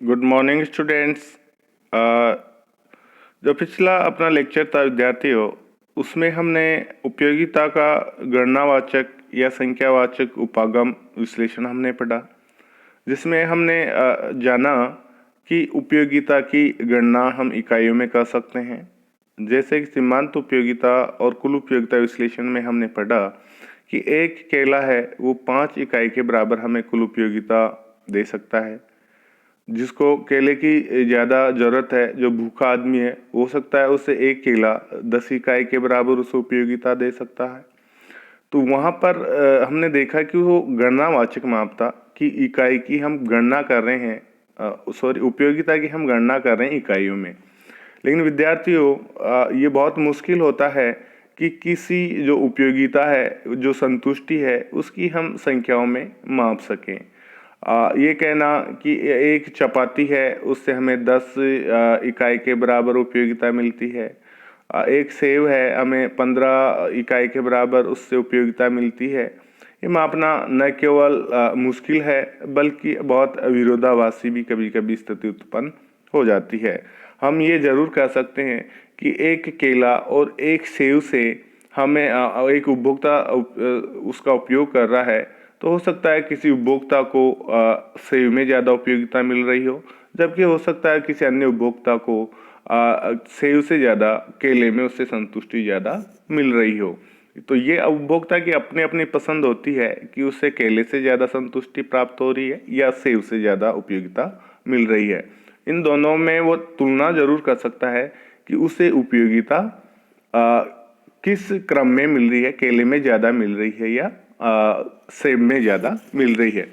Good morning students. जो पिछला अपना लेक्चर था विद्यार्थियों, उसमें हमने उपयोगिता का गणनावाचक या संख्यावाचक उपागम विश्लेषण हमने पढ़ा, जिसमें हमने जाना कि उपयोगिता की गणना हम इकाइयों में कर सकते हैं। जैसे कि सीमांत उपयोगिता और कुल उपयोगिता विश्लेषण में हमने पढ़ा कि एक केला है वो 5 इकाई के बराबर हमें कुल उपयोगिता दे सकता है। जिसको केले की ज़्यादा ज़रूरत है, जो भूखा आदमी है, हो सकता है उससे एक केला 10 इकाई के बराबर उसे उपयोगिता दे सकता है। तो वहाँ पर हमने देखा कि वो गणनावाचक माप था कि इकाई की हम गणना कर रहे हैं, सॉरी उपयोगिता की हम गणना कर रहे हैं इकाइयों में। लेकिन विद्यार्थियों, ये बहुत मुश्किल होता है कि किसी जो उपयोगिता है, जो संतुष्टि है, उसकी हम संख्याओं में माप सकें। ये कहना कि एक चपाती है उससे हमें 10 इकाई के बराबर उपयोगिता मिलती है, एक सेब है हमें 15 इकाई के बराबर उससे उपयोगिता मिलती है, ये मापना न केवल मुश्किल है बल्कि बहुत विरोधाभासी भी कभी कभी स्थिति उत्पन्न हो जाती है। हम ये जरूर कह सकते हैं कि एक केला और एक सेब से हमें एक उपभोक्ता उसका उपयोग कर रहा है, तो हो सकता है किसी उपभोक्ता को सेब में ज़्यादा उपयोगिता मिल रही हो, जबकि हो सकता है किसी अन्य उपभोक्ता को सेब से ज़्यादा केले में उससे संतुष्टि ज़्यादा मिल रही हो। तो ये उपभोक्ता की अपनी अपनी पसंद होती है कि उससे केले से ज़्यादा संतुष्टि प्राप्त हो रही है या सेब से ज़्यादा उपयोगिता मिल रही है। इन दोनों में वो तुलना जरूर कर सकता है कि उसे उपयोगिता किस क्रम में मिल रही है, केले में ज़्यादा मिल रही है या सेब में ज़्यादा मिल रही है।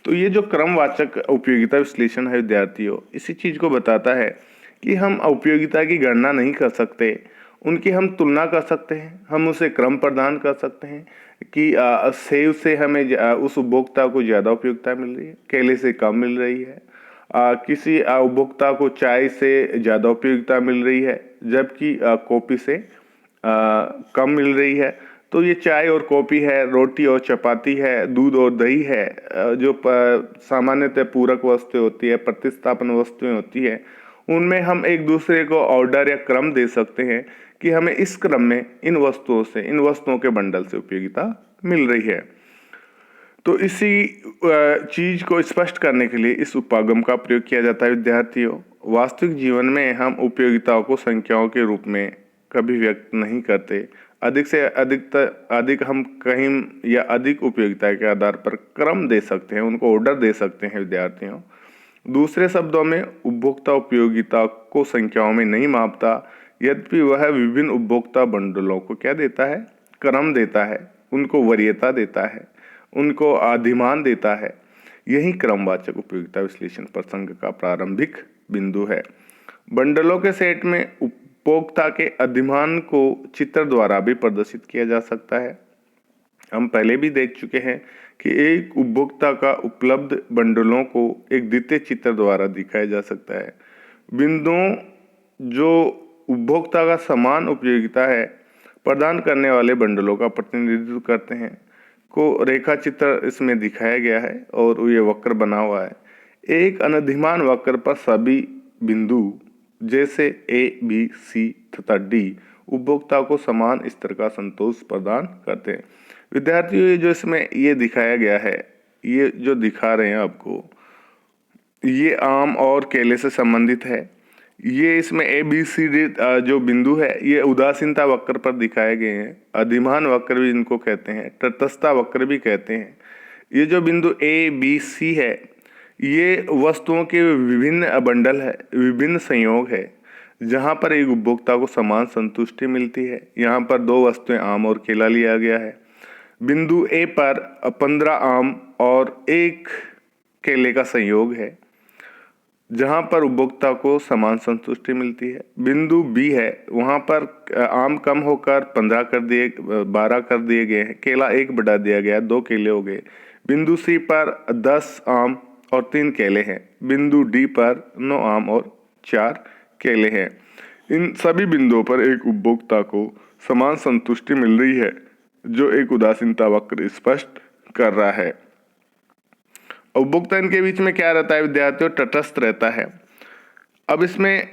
तो ये जो क्रमवाचक उपयोगिता विश्लेषण है विद्यार्थियों, इसी चीज़ को बताता है कि हम उपयोगिता की गणना नहीं कर सकते, उनकी हम तुलना कर सकते हैं, हम उसे क्रम प्रदान कर सकते हैं कि सेब से हमें उस उपभोक्ता को ज़्यादा उपयोगिता मिल रही है, केले से कम मिल रही है। किसी उपभोक्ता को चाय से ज़्यादा उपयोगिता मिल रही है, जबकि कॉफ़ी से कम मिल रही है। तो ये चाय और कॉफ़ी है, रोटी और चपाती है, दूध और दही है, जो सामान्यतः पूरक वस्तुएं होती है, प्रतिस्थापन वस्तुएं होती है, उनमें हम एक दूसरे को ऑर्डर या क्रम दे सकते हैं कि हमें इस क्रम में इन वस्तुओं के बंडल से उपयोगिता मिल रही है। तो इसी चीज को स्पष्ट करने के लिए इस उपागम का प्रयोग किया जाता है विद्यार्थियों। वास्तविक जीवन में हम उपयोगिताओं को संख्याओं के रूप में कभी व्यक्त नहीं करते। अधिक से अधिक हम कहीं या अधिक उपयोगिता के आधार पर क्रम दे सकते हैं, उनको ऑर्डर दे सकते हैं विद्यार्थियों। दूसरे शब्दों में उपभोक्ता उपयोगिता को संख्याओं में नहीं मापता, यद्यपि वह विभिन्न उपभोक्ता बंडलों को क्या देता है, क्रम देता है, उनको वरीयता देता है, उनको अधिमान देता है। यही क्रमवाचक उपयोगिता विश्लेषण प्रसंग का प्रारंभिक बिंदु है। बंडलों के सेट में उपभोक्ता के अधिमान को चित्र द्वारा भी प्रदर्शित किया जा सकता है। हम पहले भी देख चुके हैं कि एक उपभोक्ता का उपलब्ध बंडलों को एक द्वितीय चित्र द्वारा दिखाया जा सकता है। बिंदुओं जो उपभोक्ता का समान उपयोगिता है प्रदान करने वाले बंडलों का प्रतिनिधित्व करते हैं को रेखा चित्र इसमें दिखाया गया है और ये वक्र बना हुआ है। एक अनधिमान वक्र पर सभी बिंदु जैसे ए, बी, सी तथा डी उपभोक्ता को समान स्तर का संतोष प्रदान करते हैं। विद्यार्थियों, ये जो इसमें ये दिखाया गया है, ये जो दिखा रहे हैं आपको, ये आम और केले से संबंधित है। ये इसमें ए, बी, सी, डी जो बिंदु है ये उदासीनता वक्र पर दिखाए गए हैं। अधिमान वक्र भी इनको कहते हैं, तटस्थता वक्र भी कहते हैं। ये जो बिंदु ए, बी, सी है, ये वस्तुओं के विभिन्न बंडल है, विभिन्न संयोग है, जहाँ पर एक उपभोक्ता को समान संतुष्टि मिलती है। यहाँ पर दो वस्तुएं आम और केला लिया गया है। बिंदु ए पर 15 आम और एक केले का संयोग है, जहाँ पर उपभोक्ता को समान संतुष्टि मिलती है। बिंदु बी है, वहाँ पर आम कम होकर 12 कर दिए गए हैं, केला 1 बढ़ा दिया गया, 2 केले हो गए। बिंदु सी पर 10 आम और 3 केले हैं। बिंदु डी पर 9 आम और 4 केले हैं। इन सभी बिंदुओं पर एक उपभोक्ता को समान संतुष्टि मिल रही है, जो एक उदासीनता वक्र स्पष्ट कर रहा है। उपभोक्ता इनके बीच में क्या रहता है विद्यार्थियों, तटस्थ रहता है। अब इसमें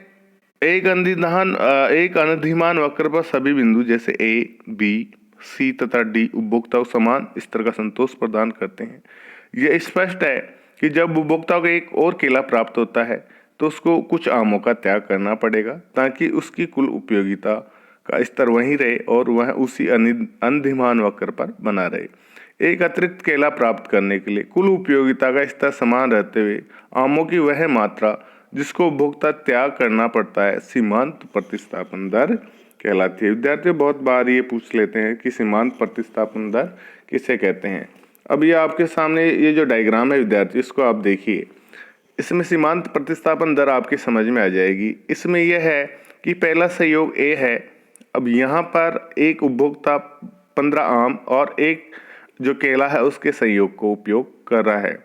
एक अनधिमान वक्र पर सभी बिंदु जैसे ए, बी, सी तथा डी उपभोक्ता को समान स्तर का संतोष प्रदान करते हैं। यह स्पष्ट है कि जब उपभोक्ता को एक और केला प्राप्त होता है तो उसको कुछ आमों का त्याग करना पड़ेगा ताकि उसकी कुल उपयोगिता का स्तर वहीं रहे और वह उसी अनधिमान वक्र पर बना रहे। एक अतिरिक्त केला प्राप्त करने के लिए कुल उपयोगिता का स्तर समान रहते हुए आमों की वह मात्रा जिसको उपभोक्ता त्याग करना पड़ता है सीमांत प्रतिस्थापन दर कहलाती है। विद्यार्थियों बहुत बार ये पूछ लेते हैं कि सीमांत प्रतिस्थापन दर किसे कहते हैं। अब ये आपके सामने ये जो डायग्राम है विद्यार्थी, इसको आप देखिए। इसमें सीमांत प्रतिस्थापन दर आपकी समझ में आ जाएगी। इसमें यह है कि पहला संयोग ए है। अब यहाँ पर एक उपभोक्ता 15 आम और एक जो केला है उसके संयोग को उपयोग कर रहा है।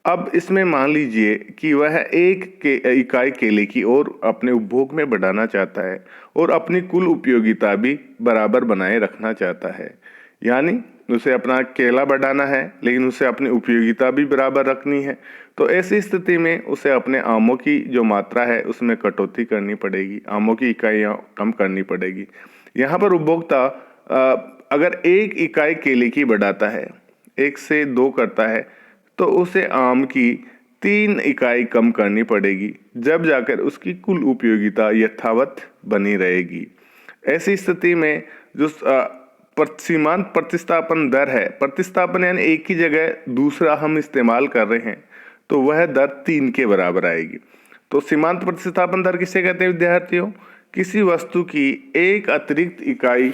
अब इसमें मान लीजिए कि वह एक इकाई केले की ओर अपने उपभोग में बढ़ाना चाहता है और अपनी कुल उपयोगिता भी बराबर बनाए रखना चाहता है। यानी उसे अपना केला बढ़ाना है लेकिन उसे अपनी उपयोगिता भी बराबर रखनी है। तो ऐसी स्थिति में उसे अपने आमों की जो मात्रा है उसमें कटौती करनी पड़ेगी, आमों की इकाइयाँ कम करनी पड़ेगी। यहाँ पर उपभोक्ता अगर एक इकाई केले की बढ़ाता है, 1 से 2 करता है, तो उसे आम की 3 इकाई कम करनी पड़ेगी, जब जाकर उसकी कुल उपयोगिता यथावत बनी रहेगी। ऐसी स्थिति में जो सीमांत प्रतिस्थापन दर है, प्रतिस्थापन यानी एक ही जगह दूसरा हम इस्तेमाल कर रहे हैं, तो वह दर 3 के बराबर आएगी। तो सीमांत प्रतिस्थापन दर किसे कहते हैं विद्यार्थियों? किसी वस्तु की एक अतिरिक्त इकाई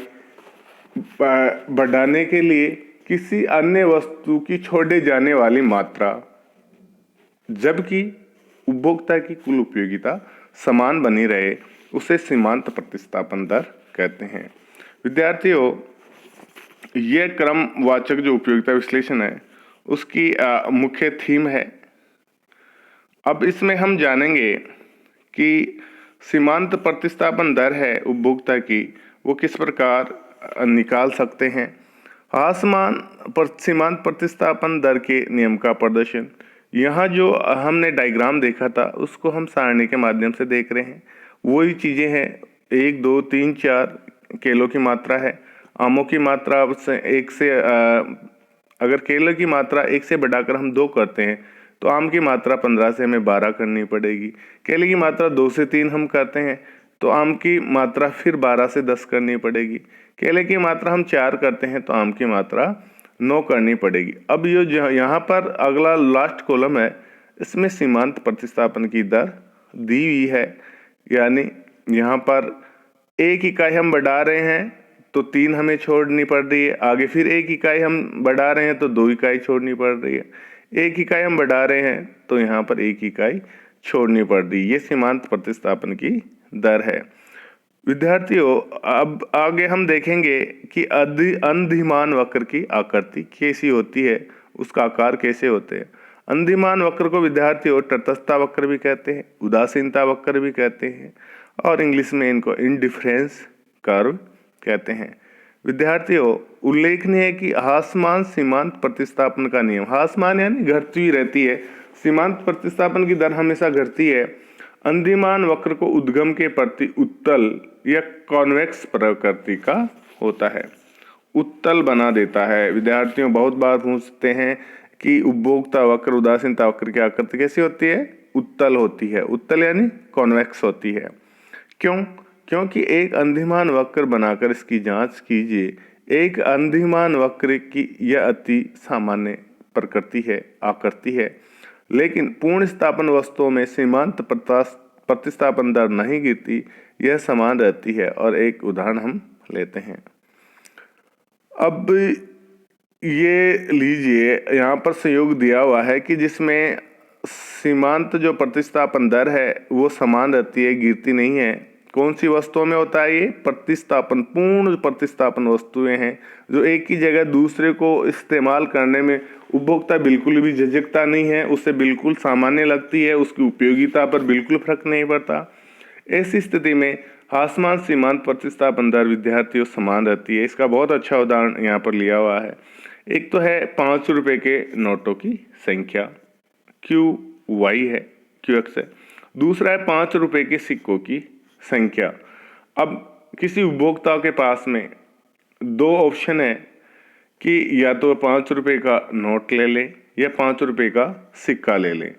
बढ़ाने के लिए किसी अन्य वस्तु की छोड़े जाने वाली मात्रा जबकि उपभोक्ता की कुल उपयोगिता समान बनी रहे, उसे सीमांत प्रतिस्थापन दर कहते हैं। विद्यार्थियों, यह क्रमवाचक जो उपयोगिता विश्लेषण है उसकी मुख्य थीम है। अब इसमें हम जानेंगे कि सीमांत प्रतिस्थापन दर है उपभोक्ता की, वो किस प्रकार निकाल सकते हैं। सीमांत प्रतिस्थापन दर के नियम का प्रदर्शन, यहाँ जो हमने डायग्राम देखा था उसको हम सारणी के माध्यम से देख रहे हैं। वही चीज़ें हैं, 1, 2, 3, 4 केलों की मात्रा है, आमों की मात्रा अगर केले की मात्रा 1 से बढ़ाकर हम 2 करते हैं तो आम की मात्रा 15 से हमें 12 करनी पड़ेगी। केले की मात्रा 2 से 3 हम करते हैं तो आम की मात्रा फिर 12 से 10 करनी पड़ेगी। केले की मात्रा हम 4 करते हैं तो आम की मात्रा 9 करनी पड़ेगी। अब ये जो यहाँ पर अगला लास्ट कॉलम है, इसमें सीमांत प्रतिस्थापन की दर दी हुई है। यानी यहाँ पर एक इकाई हम बढ़ा रहे हैं तो 3 हमें छोड़नी पड़ रही है, आगे फिर एक इकाई हम बढ़ा रहे हैं तो 2 इकाई छोड़नी पड़ रही है, एक इकाई हम बढ़ा रहे हैं तो यहाँ पर 1 इकाई छोड़नी पड़ रही है। ये सीमांत प्रतिस्थापन की दर है। विद्यार्थियों, अब आगे हम देखेंगे कि अनधिमान वक्र की आकृति कैसी होती है, उसका आकार कैसे होते हैं। अनधिमान वक्र को विद्यार्थियों तटस्थता वक्र भी कहते हैं, उदासीनता वक्र भी कहते हैं और इंग्लिश में इनको इंडिफरेंस कर्व कहते हैं। विद्यार्थियों, उल्लेखनीय है कि ह्रासमान सीमांत प्रतिस्थापन का नियम, ह्रासमान यानी घटती हुई रहती है, सीमांत प्रतिस्थापन की दर हमेशा घटती है। अनधिमान वक्र को उद्गम के प्रति उत्तल या कॉन्वेक्स प्रकृति का होता है, उत्तल बना देता है। विद्यार्थियों बहुत बार पूछते हैं कि उपभोक्ता वक्र उदासीनता वक्र की आकृति कैसी होती है? उत्तल होती है। उत्तल यानी कॉन्वेक्स होती है। क्यों? क्योंकि एक अनधिमान वक्र बनाकर इसकी जांच कीजिए। एक अनधिमान वक्र की यह अति सामान्य प्रकृति है, आकृति है, लेकिन पूर्ण स्थापन वस्तुओं में सीमांत प्रतिस्थापन दर नहीं गिरती, यह समान रहती है। और एक उदाहरण हम लेते हैं। अब ये लीजिए, यहाँ पर संयोग दिया हुआ है कि जिसमें सीमांत जो प्रतिस्थापन दर है वो समान रहती है, गिरती नहीं है। कौन सी वस्तुओं में होता है ये? प्रतिस्थापन, पूर्ण प्रतिस्थापन वस्तुएं हैं जो एक ही जगह दूसरे को इस्तेमाल करने में उपभोक्ता बिल्कुल भी झिझकता नहीं है, उससे बिल्कुल सामान्य लगती है, उसकी उपयोगिता पर बिल्कुल फर्क नहीं पड़ता। ऐसी स्थिति में ह्रासमान सीमांत प्रतिस्थापन दर विद्यार्थियों समान रहती है। इसका बहुत अच्छा उदाहरण यहाँ पर लिया हुआ है। एक तो है 5 रुपए के नोटों की संख्या, QY है, QX है। दूसरा है 5 रुपए के सिक्कों की संख्या। अब किसी उपभोक्ता के पास में दो ऑप्शन है कि या तो 5 रुपए का नोट ले ले या 5 रुपए का सिक्का ले ले।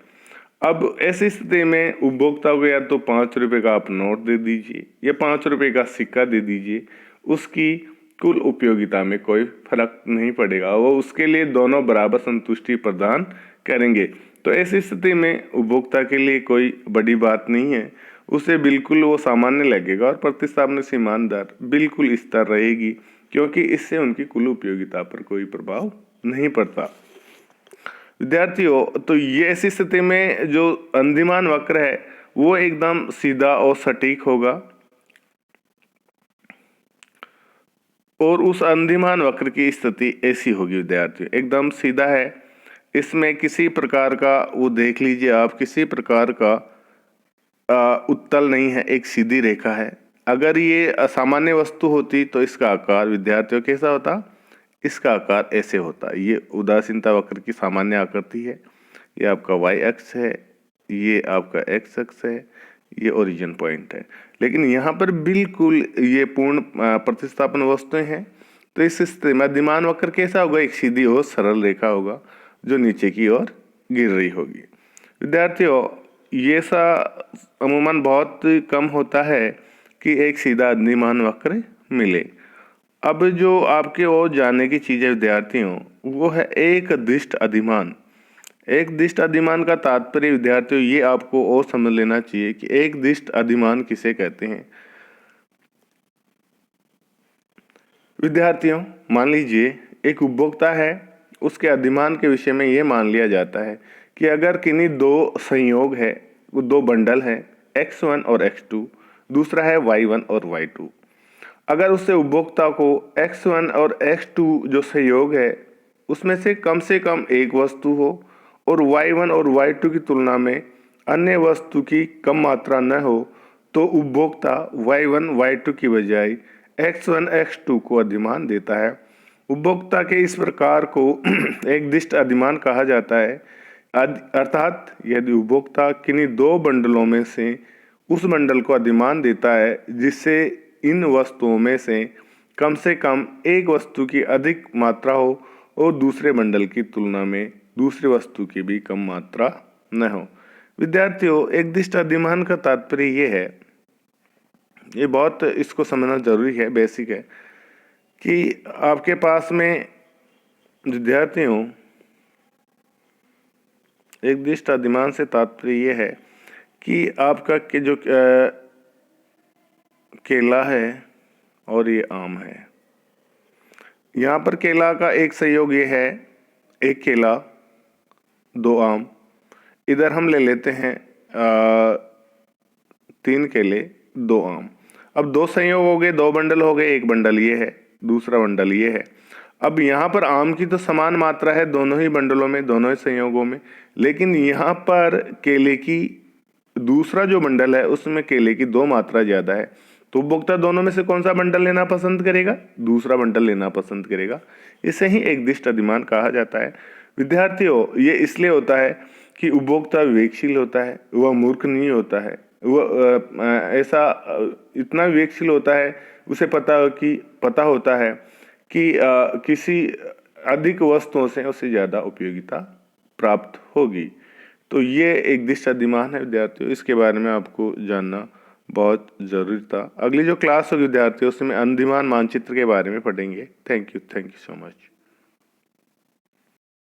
अब ऐसी स्थिति में उपभोक्ता को या तो 5 रुपए का आप नोट दे दीजिए या 5 रुपए का सिक्का दे दीजिए, उसकी कुल उपयोगिता में कोई फर्क नहीं पड़ेगा, वो उसके लिए दोनों बराबर संतुष्टि प्रदान करेंगे। तो ऐसी स्थिति में उपभोक्ता के लिए कोई बड़ी बात नहीं है, उसे बिल्कुल वो सामान्य लगेगा और प्रतिस्थापन सीमांत दर बिल्कुल स्थिर रहेगी, क्योंकि इससे उनकी कुल उपयोगिता पर कोई प्रभाव नहीं पड़ता। विद्यार्थियों, तो ये ऐसी स्थिति में जो अंदिमान वक्र है वो एकदम सीधा और सटीक होगा, और उस अंदिमान वक्र की स्थिति ऐसी होगी विद्यार्थियों, एकदम सीधा है, इसमें किसी प्रकार का, वो देख लीजिए आप, किसी प्रकार का उत्तल नहीं है, एक सीधी रेखा है। अगर ये असामान्य वस्तु होती तो इसका आकार विद्यार्थियों कैसा होता, इसका आकार ऐसे होता। ये उदासीनता वक्र की सामान्य आकृति है, ये आपका y अक्ष है, ये आपका x अक्ष है, ये ओरिजिन पॉइंट है। लेकिन यहाँ पर बिल्कुल ये पूर्ण प्रतिस्थापन वस्तुएं हैं, तो इस स्थिति में अंदिमान वक्र कैसा होगा, एक सीधी और सरल रेखा होगा जो नीचे की ओर गिर रही होगी। विद्यार्थियों, ये सा अमूमन बहुत कम होता है कि एक सीधा अंदिमान वक्र मिले। अब जो आपके और जानने की चीज़ है विद्यार्थियों, वो है एक दिष्ट अधिमान। एक दिष्ट अधिमान का तात्पर्य विद्यार्थियों ये आपको और समझ लेना चाहिए कि एक दिष्ट अधिमान किसे कहते हैं। विद्यार्थियों, मान लीजिए एक उपभोक्ता है, उसके अधिमान के विषय में ये मान लिया जाता है कि अगर किन्हीं दो संयोग है, वो दो बंडल है, X1 और X2, दूसरा है Y1 और Y2। अगर उससे उपभोक्ता को X1 और X2 जो संयोग है उसमें से कम एक वस्तु हो और Y1 और Y2 की तुलना में अन्य वस्तु की कम मात्रा न हो, तो उपभोक्ता Y1 Y2 की बजाय X1 X2 को अधिमान देता है। उपभोक्ता के इस प्रकार को एक दिष्ट अधिमान कहा जाता है। अर्थात यदि उपभोक्ता किन्हीं दो बंडलों में से उस बंडल को अधिमान देता है जिससे इन वस्तुओं में से कम एक वस्तु की अधिक मात्रा हो और दूसरे बंडल की तुलना में दूसरी वस्तु की भी कम मात्रा न हो। विद्यार्थियों, एक दिष्ट अधिमान का तात्पर्य ये है, ये बहुत इसको समझना जरूरी है, बेसिक है, कि आपके पास में विद्यार्थियों एक दिष्ट अधिमान से तात्पर्य ये है कि आपका के जो केला है और ये आम है, यहाँ पर केला का एक संयोग ये है, एक केला दो आम। इधर हम ले लेते हैं 3 केले 2 आम। अब दो संयोग हो गए, दो बंडल हो गए, एक बंडल ये है, दूसरा बंडल ये है। अब यहाँ पर आम की तो समान मात्रा है दोनों ही बंडलों में, दोनों ही संयोगों में, लेकिन यहाँ पर केले की दूसरा जो बंडल है उसमें केले की 2 मात्रा ज़्यादा है, तो उपभोक्ता दोनों में से कौन सा बंडल लेना पसंद करेगा, दूसरा बंडल लेना पसंद करेगा। इसे ही एक दिष्ट अधिमान कहा जाता है। विद्यार्थियों, ये इसलिए होता है कि उपभोक्ता विवेकशील होता है, वह मूर्ख नहीं होता है, वह ऐसा इतना विवेकशील होता है, उसे पता होता है कि किसी अधिक वस्तुओं से उससे ज़्यादा उपयोगिता प्राप्त होगी। तो ये एक दिष्ट अधिमान है विद्यार्थियों, इसके बारे में आपको जानना बहुत ज़रूरी था। अगली जो क्लास होगी विद्यार्थियों, उसमें अंदिमान मानचित्र के बारे में पढ़ेंगे। Thank you so much.